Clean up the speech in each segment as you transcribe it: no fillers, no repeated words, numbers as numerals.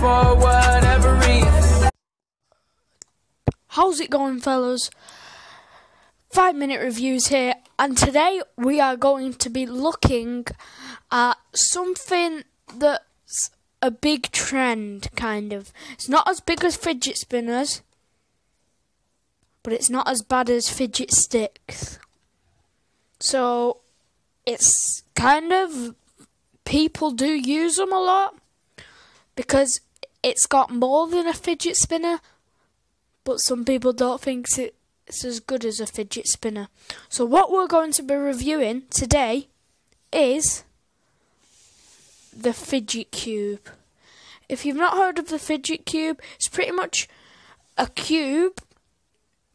for whatever reason. How's it going, fellas? 5-minute reviews here, and today we are going to be looking at something that's a big trend, kind of. It's not as big as fidget spinners, but it's not as bad as fidget sticks. So it's kind of, people do use them a lot because it's got more than a fidget spinner, but some people don't think it's as good as a fidget spinner. So what we're going to be reviewing today is the Fidget Cube. If you've not heard of the Fidget Cube, it's pretty much a cube,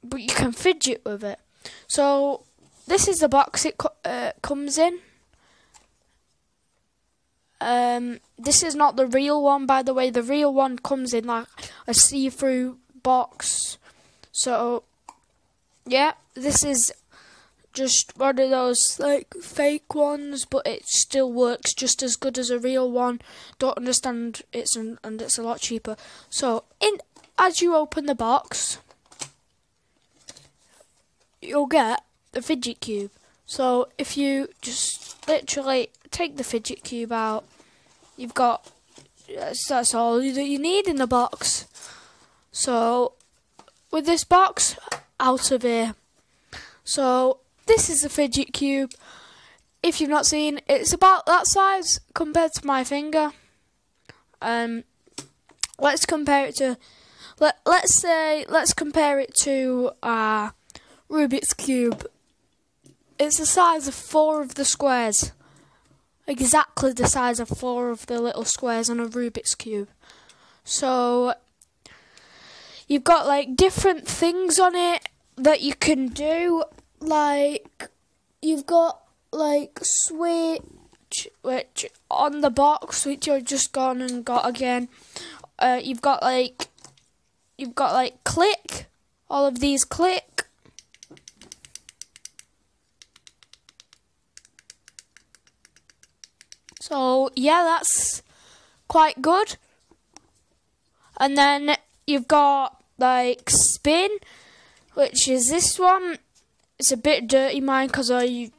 but you can fidget with it. So this is the box it comes in. This is not the real one, by the way. The real one comes in like a see-through box. So yeah, this is just one of those like fake ones, but it still works just as good as a real one. Don't understand, and it's a lot cheaper. So as you open the box, you'll get the Fidget Cube. So if you just literally take the Fidget Cube out, you've got, that's all that you need in the box. So with this box out of here, so this is the Fidget Cube. If you've not seen, it's about that size compared to my finger. Let's compare it to, let's compare it to Rubik's Cube. It's the size of 4 of the squares. Exactly the size of 4 of the little squares on a Rubik's Cube. So you've got like different things on it that you can do. Like you've got like switch, which on the box, which you've just gone and got again. You've got like click. All of these click. So yeah, that's quite good. And then you've got like spin, which is this one. It's a bit dirty, mine, because I used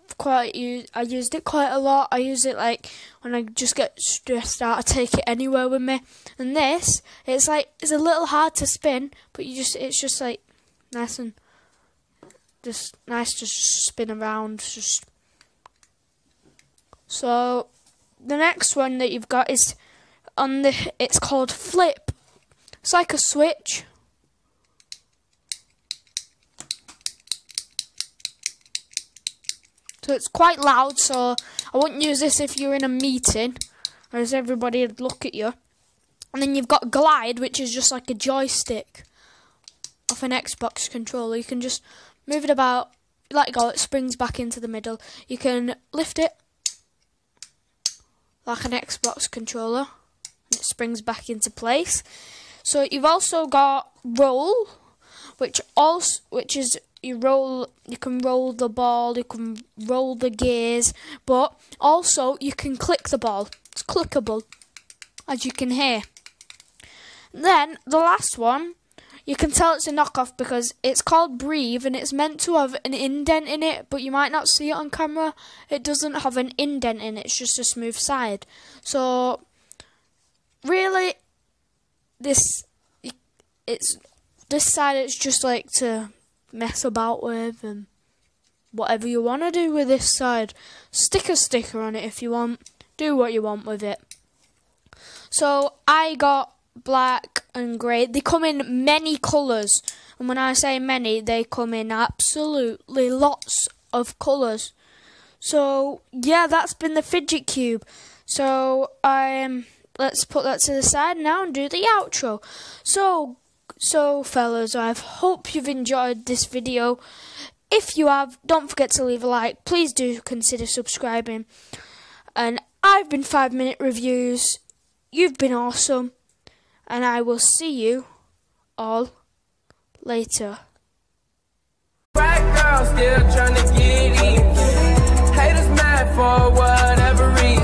it quite a lot. I use it like when I just get stressed out. I take it anywhere with me. And this, it's a little hard to spin, but it's just like nice and just nice to spin around. So the next one that you've got is it's called Flip. It's like a switch. So it's quite loud, so I wouldn't use this if you're in a meeting, as everybody would look at you. And then you've got Glide, which is just like a joystick off an Xbox controller. You can just move it about, let go, it springs back into the middle. You can lift it like an Xbox controller, and it springs back into place. So you've also got Roll, which is you can roll the ball, you can roll the gears, but also you can click the ball. It's clickable, as you can hear. Then the last one, you can tell it's a knockoff because it's called Breathe, and it's meant to have an indent in it, but you might not see it on camera. It doesn't have an indent in it, it's just a smooth side. So really, this side, it's just like to mess about with, and whatever you want to do with this side. Stick a sticker on it if you want. Do what you want with it. So I got black and grey. They come in many colours, and when I say many, they come in absolutely lots of colours. So yeah, that's been the Fidget Cube. So let's put that to the side now and do the outro. So fellas, I hope you've enjoyed this video. If you have, don't forget to leave a like. Please do consider subscribing. And I've been 5-minute reviews. You've been awesome. And I will see you all later. Black girl still trying to get in. Haters mad for whatever reason.